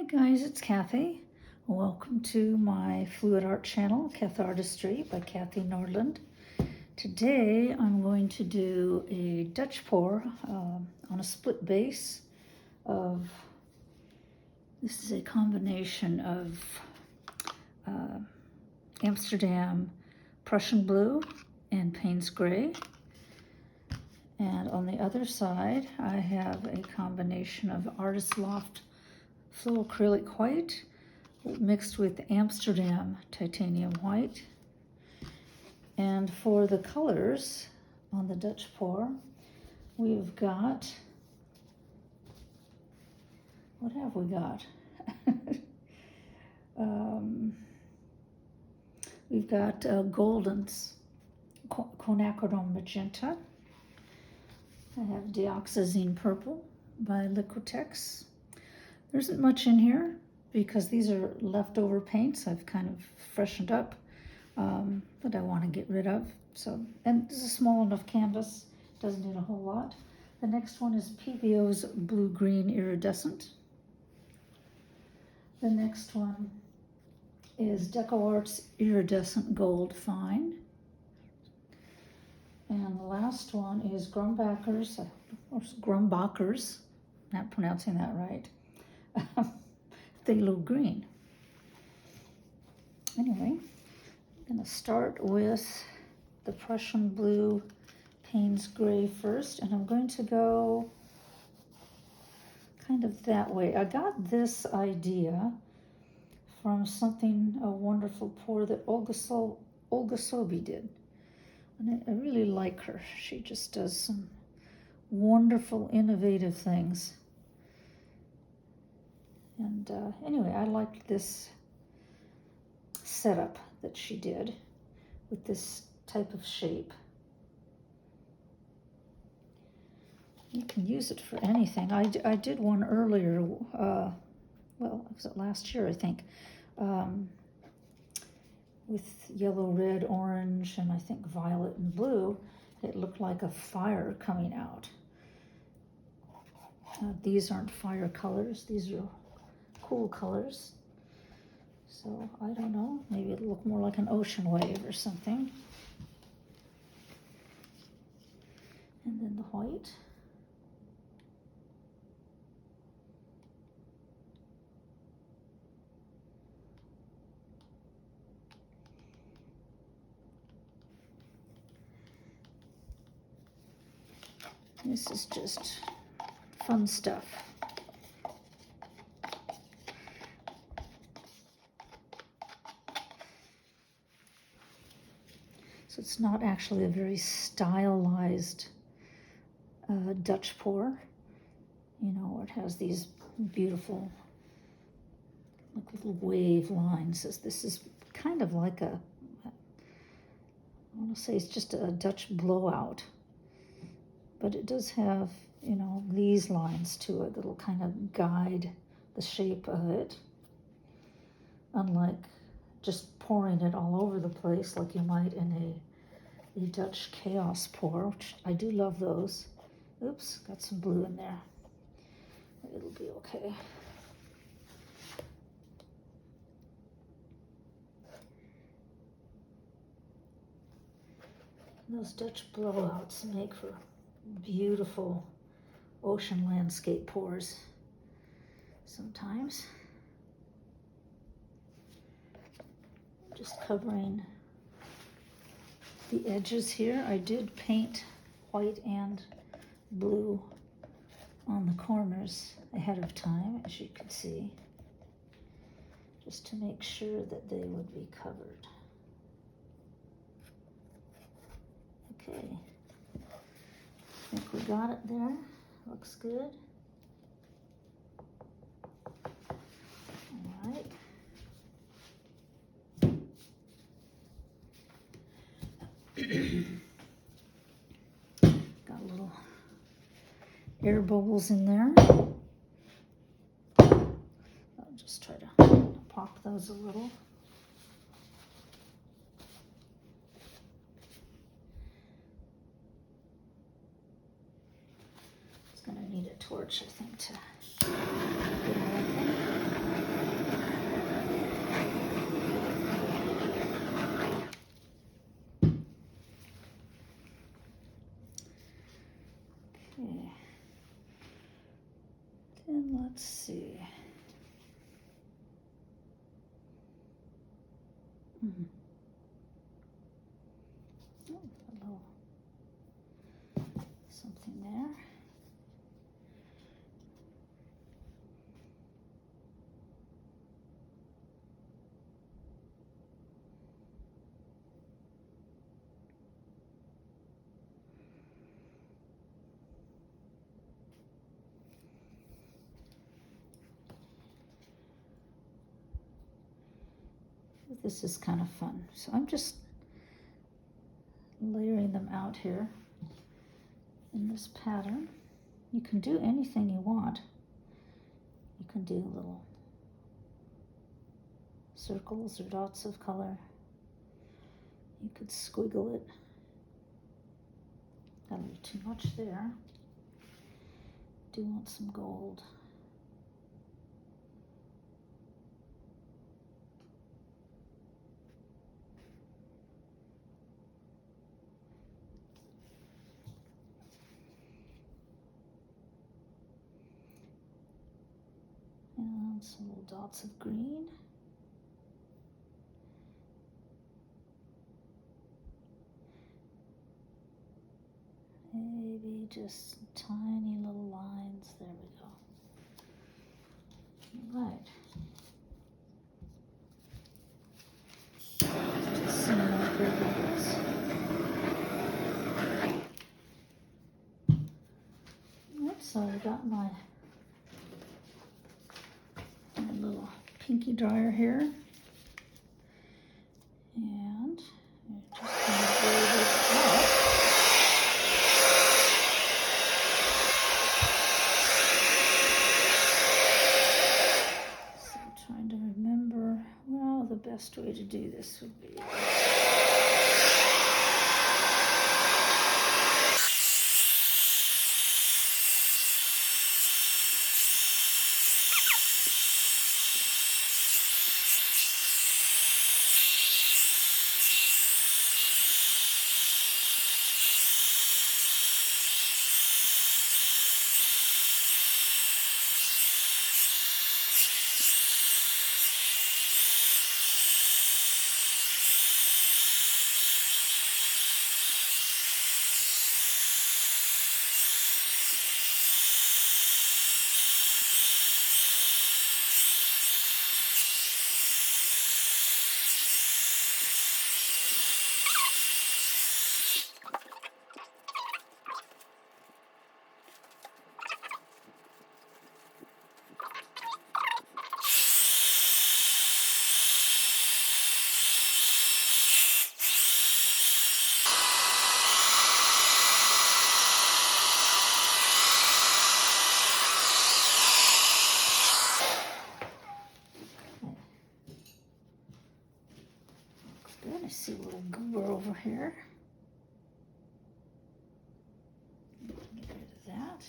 guys, it's Kathy. Welcome to my Fluid Art channel, Kath Artistry by Kathy Nordland. Today I'm going to do a Dutch pour on a split base of, this is a combination of Amsterdam Prussian blue and Payne's gray. And on the other side, I have a combination of Artists Loft Acrylic white mixed with Amsterdam titanium white. And for the colors on the Dutch pour, we've got, what have we got? We've got Golden's Quinacridone Magenta. I have Dioxizine Purple by Liquitex. There isn't much in here because these are leftover paints I've kind of freshened up that I want to get rid of. So, and this is a small enough canvas, doesn't need a whole lot. The next one is Pebeo's Blue-Green Iridescent. The next one is Deco Art's Iridescent Gold Fine. And the last one is Grumbacher's, not pronouncing that right, Thalo Green. Anyway, I'm going to start with the Prussian blue Payne's gray first, and I'm going to go kind of that way. I got this idea from a wonderful pour that Olga Sobi did. And I really like her. She just does some wonderful, innovative things. And anyway, I liked this setup that she did with this type of shape. You can use it for anything. I did one earlier, well, was it last year, I think, with yellow, red, orange, and I think violet and blue. It looked like a fire coming out. These aren't fire colors, these are cool colors. So I don't know, maybe it'll look more like an ocean wave or something. And then the white. This is just fun stuff. So it's not actually a very stylized Dutch pour. You know, it has these beautiful like little wave lines. This is kind of like I want to say it's just a Dutch blowout. But it does have, you know, these lines to it that'll kind of guide the shape of it. Unlike just pouring it all over the place like you might in a Dutch chaos pour, which I do love those. Oops, got some blue in there. It'll be okay. Those Dutch blowouts make for beautiful ocean landscape pours sometimes. Just covering the edges here. I did paint white and blue on the corners ahead of time, as you can see, just to make sure that they would be covered. Okay. I think we got it there. Looks good. All right. Got little air bubbles in there. I'll just try to pop those a little. Gonna need a torch, I think, to get everything. Let's see. Oh, a little something there. This is kind of fun. So I'm just layering them out here in this pattern. You can do anything you want. You can do little circles or dots of color. You could squiggle it. Got a little too much there. Do want some gold. And some little dots of green. Maybe just some tiny little lines. There we go. All right. Just some more bubbles. Right, so I got my little pinky dryer here. And I'm just going to blow this out. Trying to remember, well, the best way to do this would be good. I see a little goober over here. Get rid of that.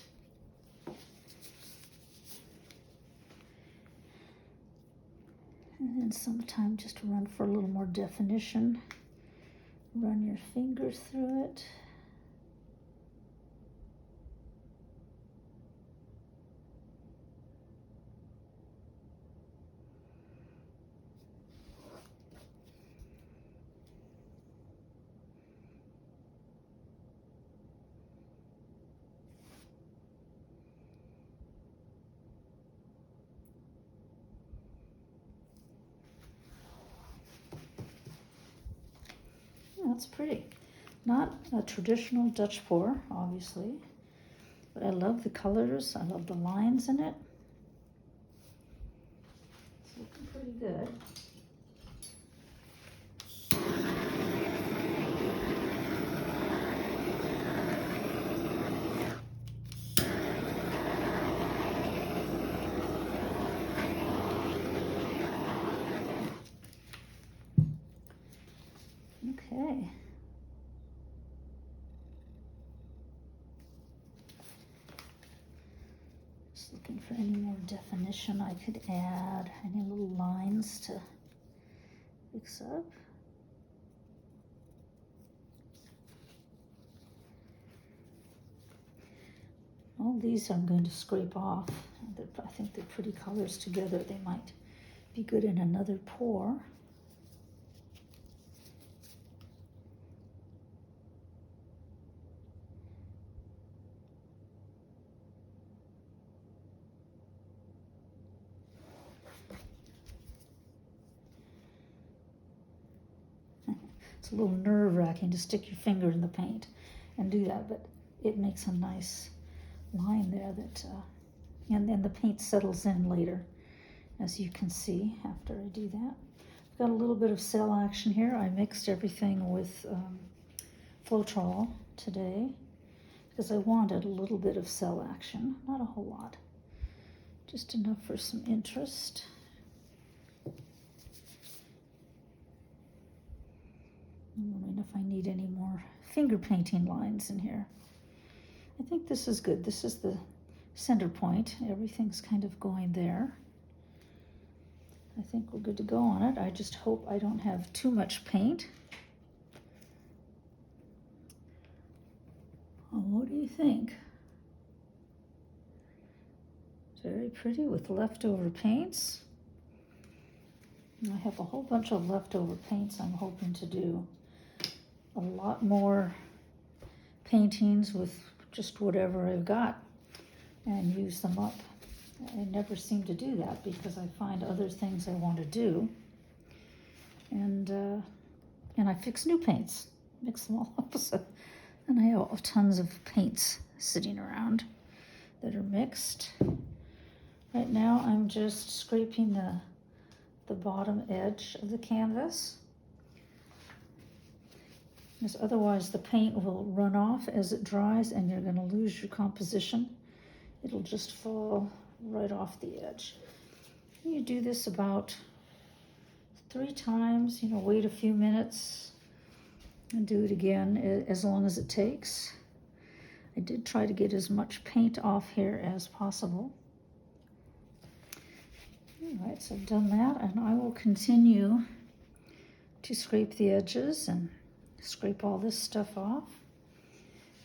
And then sometime just run for a little more definition. Run your fingers through it. That's pretty. Not a traditional Dutch pour, obviously, but I love the colors. I love the lines in it. It's looking pretty good. Okay. Just looking for any more definition I could add, any little lines to fix up. All these I'm going to scrape off. I think they're pretty colors together. They might be good in another pour. It's a little nerve-wracking to stick your finger in the paint and do that, but it makes a nice line there that, and then the paint settles in later, as you can see after I do that. I've got a little bit of cell action here. I mixed everything with Floetrol today because I wanted a little bit of cell action, not a whole lot, just enough for some interest. I'm wondering if I need any more finger painting lines in here. I think this is good. This is the center point. Everything's kind of going there. I think we're good to go on it. I just hope I don't have too much paint. Oh, what do you think? Very pretty with leftover paints. I have a whole bunch of leftover paints I'm hoping to do. A lot more paintings with just whatever I've got and use them up. I never seem to do that because I find other things I want to do, and I fix new paints, mix them all up. So, and I have tons of paints sitting around that are mixed. Right now I'm just scraping the bottom edge of the canvas, because otherwise the paint will run off as it dries and you're going to lose your composition. It'll just fall right off the edge. You do this about 3 times, wait a few minutes and do it again as long as it takes. I did try to get as much paint off here as possible. All right, so I've done that, and I will continue to scrape the edges and scrape all this stuff off.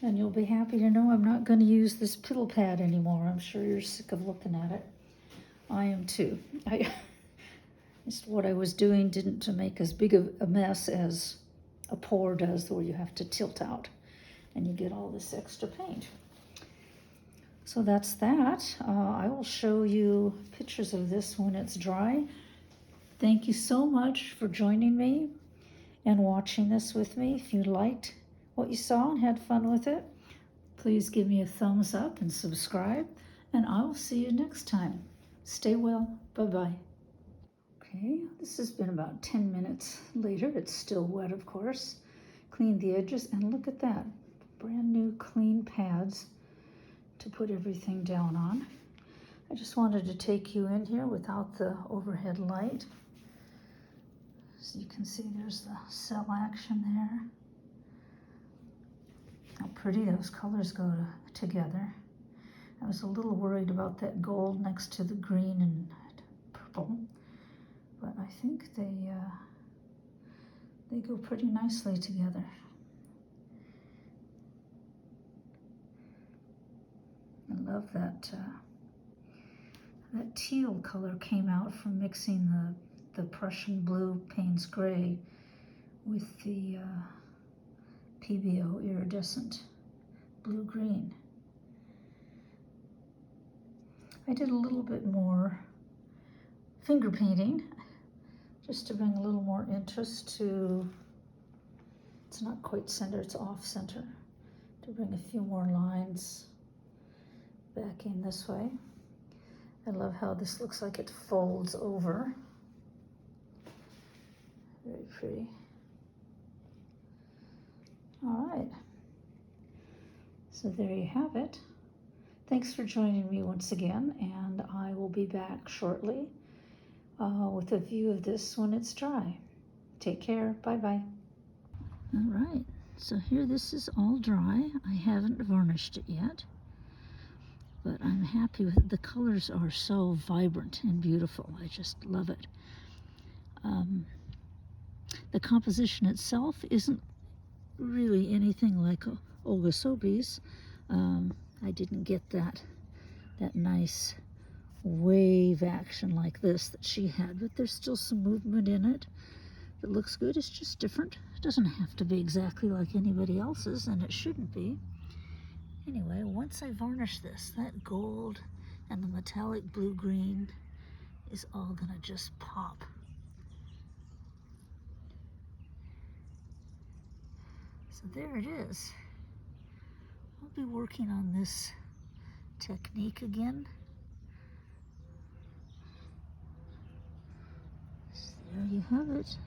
And you'll be happy to know I'm not going to use this piddle pad anymore. I'm sure you're sick of looking at it. I am too. Just what I was doing didn't make as big of a mess as a pour does, where you have to tilt out and you get all this extra paint. So that's that. I will show you pictures of this when it's dry. Thank you so much for joining me and watching this with me. If you liked what you saw and had fun with it, please give me a thumbs up and subscribe, and I will see you next time. Stay well. Bye-bye. Okay, this has been about 10 minutes later. It's still wet, of course. Cleaned the edges, and look at that. Brand new clean pads to put everything down on. I just wanted to take you in here without the overhead light. So you can see there's the cell action there. How pretty those colors go together. I was a little worried about that gold next to the green and purple, but I think they go pretty nicely together. I love that that teal color came out from mixing the Prussian blue Payne's gray with the Pebeo Iridescent blue-green. I did a little bit more finger painting just to bring a little more interest to, it's not quite center, it's off center, to bring a few more lines back in this way. I love how this looks like it folds over. Very pretty. All right, so there you have it. Thanks for joining me once again, and I will be back shortly with a view of this when it's dry. Take care. Bye-bye. All right, so here this is all dry. I haven't varnished it yet, but I'm happy with it. The colors are so vibrant and beautiful. I just love it. The composition itself isn't really anything like Olga Sobe's. I didn't get that nice wave action like this that she had, but there's still some movement in it. It looks good. It's just different. It doesn't have to be exactly like anybody else's, and it shouldn't be. Anyway, once I varnish this, that gold and the metallic blue-green is all gonna just pop. So there it is. I'll be working on this technique again. So there you have it.